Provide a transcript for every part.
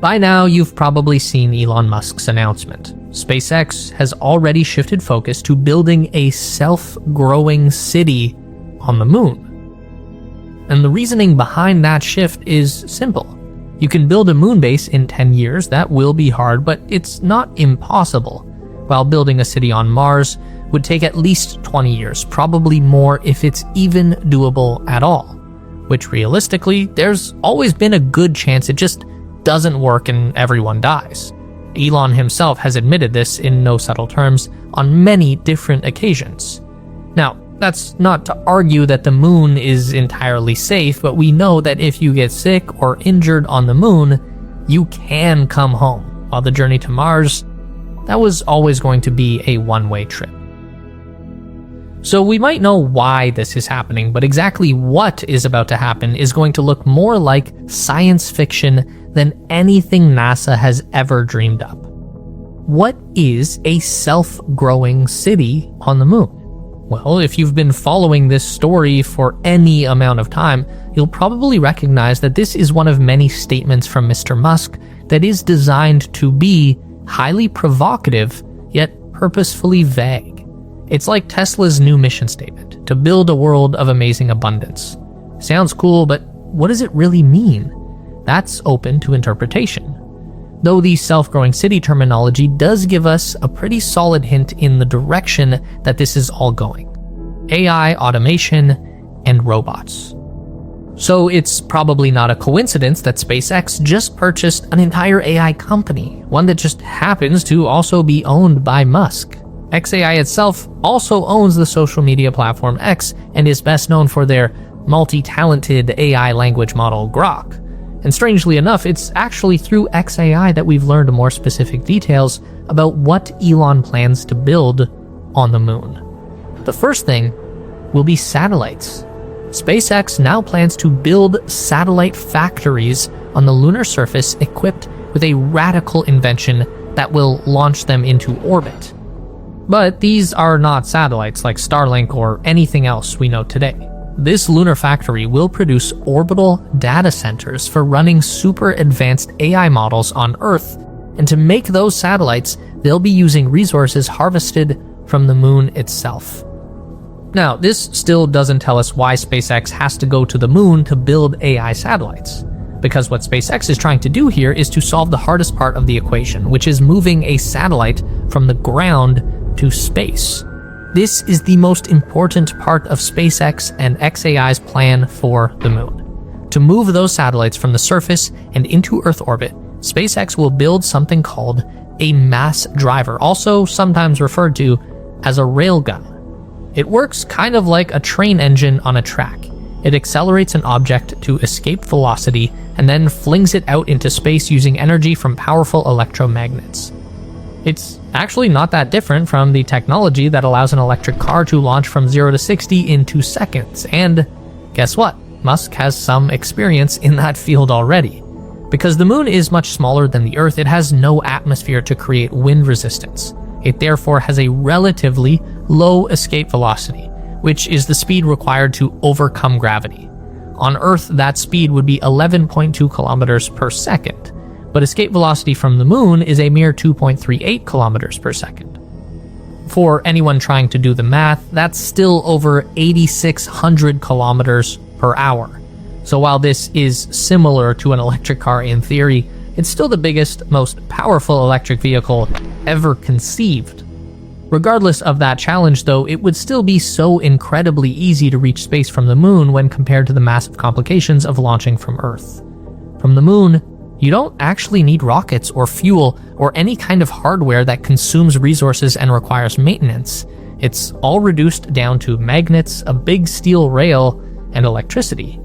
By now, you've probably seen Elon Musk's announcement. SpaceX has already shifted focus to building a self-growing city on the moon. And the reasoning behind that shift is simple. You can build a moon base in 10 years, that will be hard, but it's not impossible. While building a city on Mars would take at least 20 years, probably more if it's even doable at all. Which realistically, there's always been a good chance it just doesn't work and everyone dies. Elon himself has admitted this in no subtle terms on many different occasions. Now, that's not to argue that the moon is entirely safe, but we know that if you get sick or injured on the moon, you can come home, while the journey to Mars, that was always going to be a one-way trip. So we might know why this is happening, but exactly what is about to happen is going to look more like science fiction than anything NASA has ever dreamed up. What is a self-growing city on the moon? Well, if you've been following this story for any amount of time, you'll probably recognize that this is one of many statements from Mr. Musk that is designed to be highly provocative, yet purposefully vague. It's like Tesla's new mission statement, to build a world of amazing abundance. Sounds cool, but what does it really mean? That's open to interpretation. Though the self-growing city terminology does give us a pretty solid hint in the direction that this is all going. AI, automation, and robots. So it's probably not a coincidence that SpaceX just purchased an entire AI company, one that just happens to also be owned by Musk. xAI itself also owns the social media platform X and is best known for their multi-talented AI language model Grok. And strangely enough, it's actually through xAI that we've learned more specific details about what Elon plans to build on the moon. The first thing will be satellites. SpaceX now plans to build satellite factories on the lunar surface equipped with a radical invention that will launch them into orbit. But these are not satellites like Starlink or anything else we know today. This lunar factory will produce orbital data centers for running super advanced AI models on Earth, and to make those satellites, they'll be using resources harvested from the moon itself. Now, this still doesn't tell us why SpaceX has to go to the moon to build AI satellites, because what SpaceX is trying to do here is to solve the hardest part of the equation, which is moving a satellite from the ground to space. This is the most important part of SpaceX and xAI's plan for the moon. To move those satellites from the surface and into Earth orbit, SpaceX will build something called a mass driver, also sometimes referred to as a railgun. It works kind of like a train engine on a track. It accelerates an object to escape velocity and then flings it out into space using energy from powerful electromagnets. It's actually not that different from the technology that allows an electric car to launch from 0 to 60 in 2 seconds. And guess what? Musk has some experience in that field already. Because the moon is much smaller than the Earth, it has no atmosphere to create wind resistance. It therefore has a relatively low escape velocity, which is the speed required to overcome gravity. On Earth, that speed would be 11.2 kilometers per second. But escape velocity from the moon is a mere 2.38 kilometers per second. For anyone trying to do the math, that's still over 8,600 kilometers per hour. So while this is similar to an electric car in theory, it's still the biggest, most powerful electric vehicle ever conceived. Regardless of that challenge though, it would still be so incredibly easy to reach space from the moon when compared to the massive complications of launching from Earth. From the moon, you don't actually need rockets or fuel or any kind of hardware that consumes resources and requires maintenance. It's all reduced down to magnets, a big steel rail, and electricity.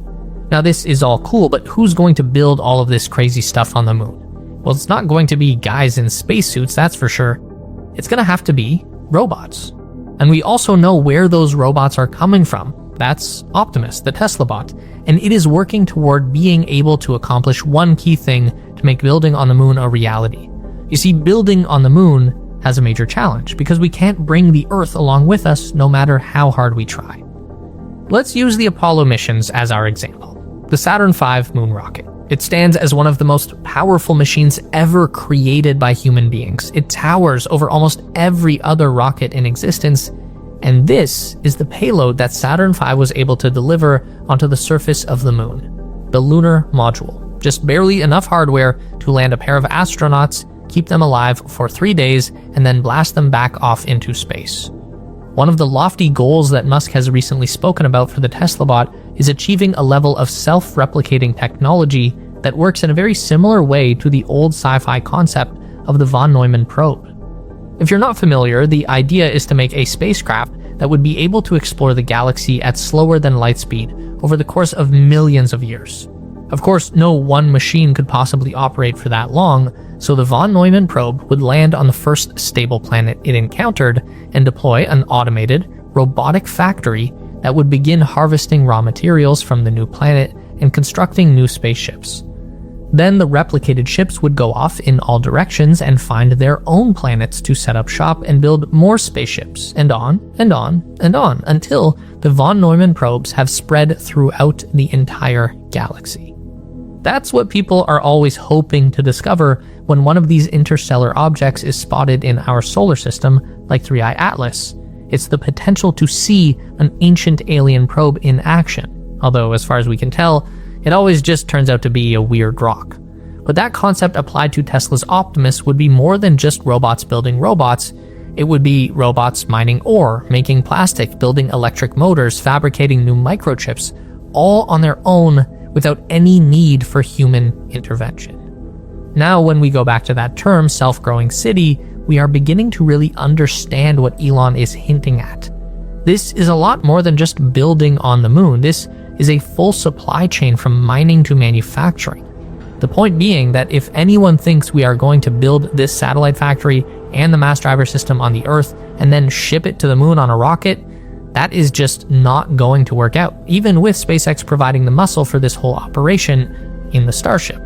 Now this is all cool, but who's going to build all of this crazy stuff on the moon? Well, it's not going to be guys in spacesuits, that's for sure. It's gonna have to be robots. And we also know where those robots are coming from. That's Optimus, the Tesla bot, and it is working toward being able to accomplish one key thing to make building on the moon a reality. You see, building on the moon has a major challenge because we can't bring the Earth along with us no matter how hard we try. Let's use the Apollo missions as our example. The Saturn V moon rocket. It stands as one of the most powerful machines ever created by human beings. It towers over almost every other rocket in existence, and this is the payload that Saturn V was able to deliver onto the surface of the moon, the lunar module. Just barely enough hardware to land a pair of astronauts, keep them alive for 3 days, and then blast them back off into space. One of the lofty goals that Musk has recently spoken about for the Tesla bot is achieving a level of self-replicating technology that works in a very similar way to the old sci-fi concept of the von Neumann probe. If you're not familiar, the idea is to make a spacecraft that would be able to explore the galaxy at slower than light speed over the course of millions of years. Of course, no one machine could possibly operate for that long, so the von Neumann probe would land on the first stable planet it encountered and deploy an automated, robotic factory that would begin harvesting raw materials from the new planet and constructing new spaceships. Then the replicated ships would go off in all directions and find their own planets to set up shop and build more spaceships, and on, and on, and on, until the von Neumann probes have spread throughout the entire galaxy. That's what people are always hoping to discover when one of these interstellar objects is spotted in our solar system, like 3I Atlas. It's the potential to see an ancient alien probe in action, although as far as we can tell, it always just turns out to be a weird rock. But that concept applied to Tesla's Optimus would be more than just robots building robots. It would be robots mining ore, making plastic, building electric motors, fabricating new microchips, all on their own without any need for human intervention. Now, when we go back to that term, self-growing city, we are beginning to really understand what Elon is hinting at. This is a lot more than just building on the moon. This is a full supply chain from mining to manufacturing. The point being that if anyone thinks we are going to build this satellite factory and the mass driver system on the Earth and then ship it to the moon on a rocket, that is just not going to work out, even with SpaceX providing the muscle for this whole operation in the Starship,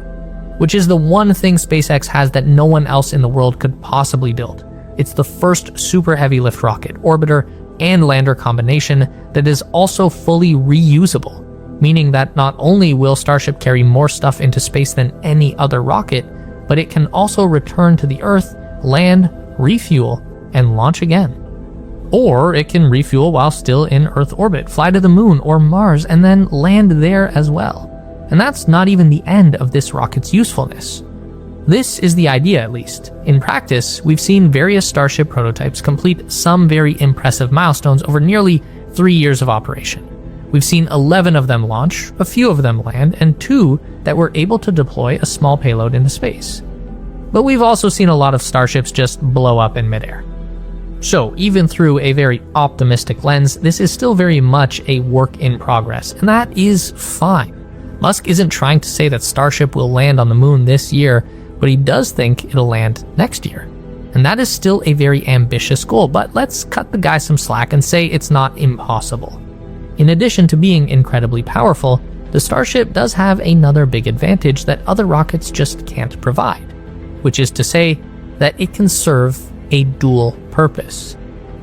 which is the one thing SpaceX has that no one else in the world could possibly build. It's the first super heavy lift rocket, orbiter, and lander combination that is also fully reusable, meaning that not only will Starship carry more stuff into space than any other rocket, but it can also return to the Earth, land, refuel, and launch again. Or it can refuel while still in Earth orbit, fly to the moon or Mars, and then land there as well. And that's not even the end of this rocket's usefulness. This is the idea, at least. In practice, we've seen various Starship prototypes complete some very impressive milestones over nearly 3 years of operation. We've seen 11 of them launch, a few of them land, and 2 that were able to deploy a small payload into space. But we've also seen a lot of Starships just blow up in midair. So, even through a very optimistic lens, this is still very much a work in progress, and that is fine. Musk isn't trying to say that Starship will land on the moon this year, but he does think it'll land next year. And that is still a very ambitious goal, but let's cut the guy some slack and say it's not impossible. In addition to being incredibly powerful, the Starship does have another big advantage that other rockets just can't provide, which is to say that it can serve a dual purpose.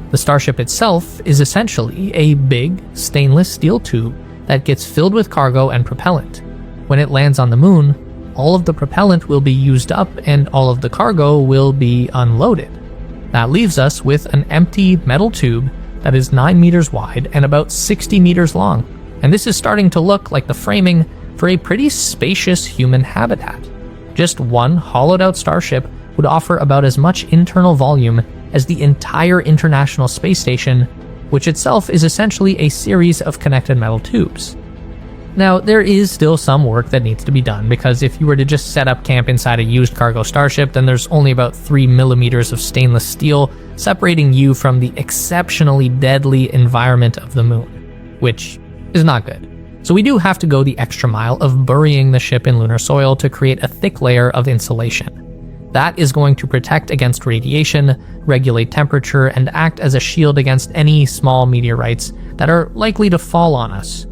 The Starship itself is essentially a big stainless steel tube that gets filled with cargo and propellant. When it lands on the moon, all of the propellant will be used up and all of the cargo will be unloaded. That leaves us with an empty metal tube that is 9 meters wide and about 60 meters long. And this is starting to look like the framing for a pretty spacious human habitat. Just one hollowed out Starship would offer about as much internal volume as the entire International Space Station, which itself is essentially a series of connected metal tubes. Now, there is still some work that needs to be done, because if you were to just set up camp inside a used cargo Starship, then there's only about 3 millimeters of stainless steel separating you from the exceptionally deadly environment of the moon, which is not good. So we do have to go the extra mile of burying the ship in lunar soil to create a thick layer of insulation. That is going to protect against radiation, regulate temperature, and act as a shield against any small meteorites that are likely to fall on us.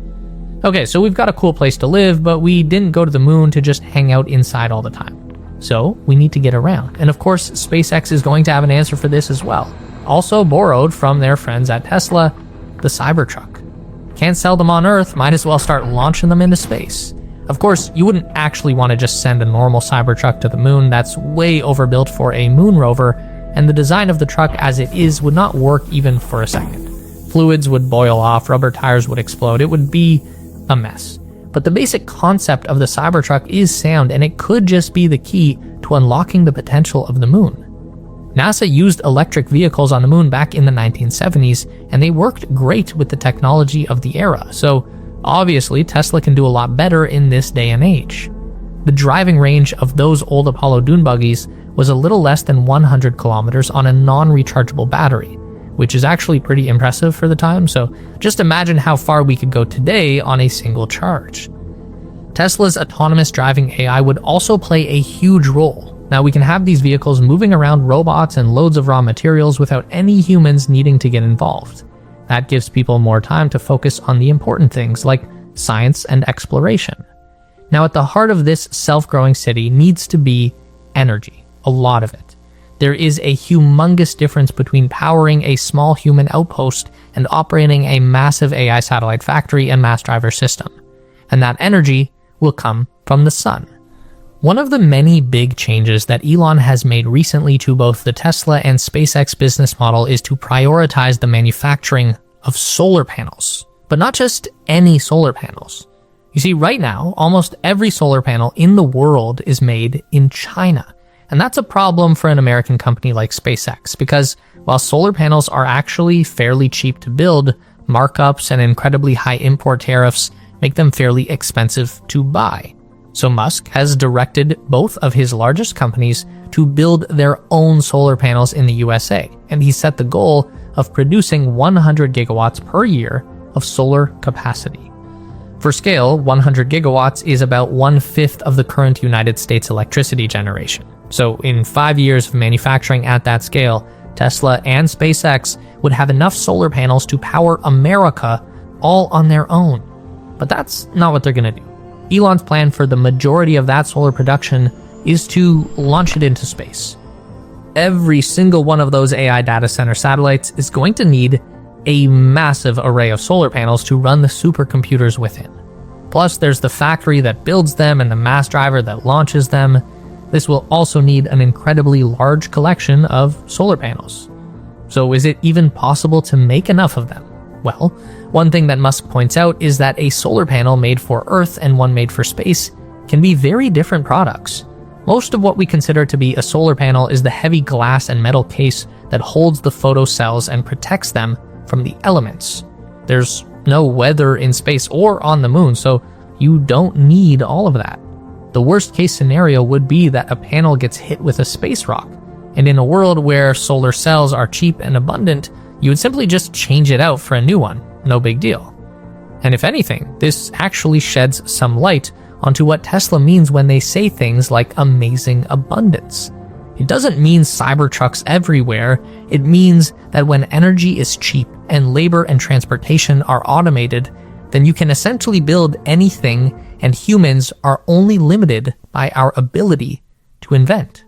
Okay, so we've got a cool place to live, but we didn't go to the moon to just hang out inside all the time. So we need to get around. And of course, SpaceX is going to have an answer for this as well. Also borrowed from their friends at Tesla, the Cybertruck. Can't sell them on Earth, might as well start launching them into space. Of course, you wouldn't actually want to just send a normal Cybertruck to the moon. That's way overbuilt for a moon rover, and the design of the truck as it is would not work even for a second. Fluids would boil off, rubber tires would explode, it would be a mess. But the basic concept of the Cybertruck is sound, and it could just be the key to unlocking the potential of the moon. NASA used electric vehicles on the moon back in the 1970s, and they worked great with the technology of the era, so obviously Tesla can do a lot better in this day and age. The driving range of those old Apollo dune buggies was a little less than 100 kilometers on a non-rechargeable battery, which is actually pretty impressive for the time, so just imagine how far we could go today on a single charge. Tesla's autonomous driving AI would also play a huge role. Now we can have these vehicles moving around robots and loads of raw materials without any humans needing to get involved. That gives people more time to focus on the important things like science and exploration. Now at the heart of this self-growing city needs to be energy, a lot of it. There is a humongous difference between powering a small human outpost and operating a massive AI satellite factory and mass driver system. And that energy will come from the sun. One of the many big changes that Elon has made recently to both the Tesla and SpaceX business model is to prioritize the manufacturing of solar panels. But not just any solar panels. You see, right now, almost every solar panel in the world is made in China. And that's a problem for an American company like SpaceX, because while solar panels are actually fairly cheap to build, markups and incredibly high import tariffs make them fairly expensive to buy. So Musk has directed both of his largest companies to build their own solar panels in the USA, and he set the goal of producing 100 gigawatts per year of solar capacity. For scale, 100 gigawatts is about 1/5 of the current United States electricity generation. So in 5 years of manufacturing at that scale, Tesla and SpaceX would have enough solar panels to power America all on their own. But that's not what they're going to do. Elon's plan for the majority of that solar production is to launch it into space. Every single one of those AI data center satellites is going to need a massive array of solar panels to run the supercomputers within. Plus, there's the factory that builds them and the mass driver that launches them. This will also need an incredibly large collection of solar panels. So is it even possible to make enough of them? Well, one thing that Musk points out is that a solar panel made for Earth and one made for space can be very different products. Most of what we consider to be a solar panel is the heavy glass and metal case that holds the photocells and protects them from the elements. There's no weather in space or on the moon, so you don't need all of that. The worst case scenario would be that a panel gets hit with a space rock, and in a world where solar cells are cheap and abundant, you would simply just change it out for a new one, no big deal. And if anything, this actually sheds some light onto what Tesla means when they say things like amazing abundance. It doesn't mean Cybertrucks everywhere, it means that when energy is cheap and labor and transportation are automated, then you can essentially build anything, and humans are only limited by our ability to invent.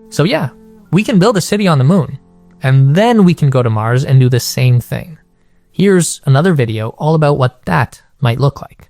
So yeah, we can build a city on the moon, and then we can go to Mars and do the same thing. Here's another video all about what that might look like.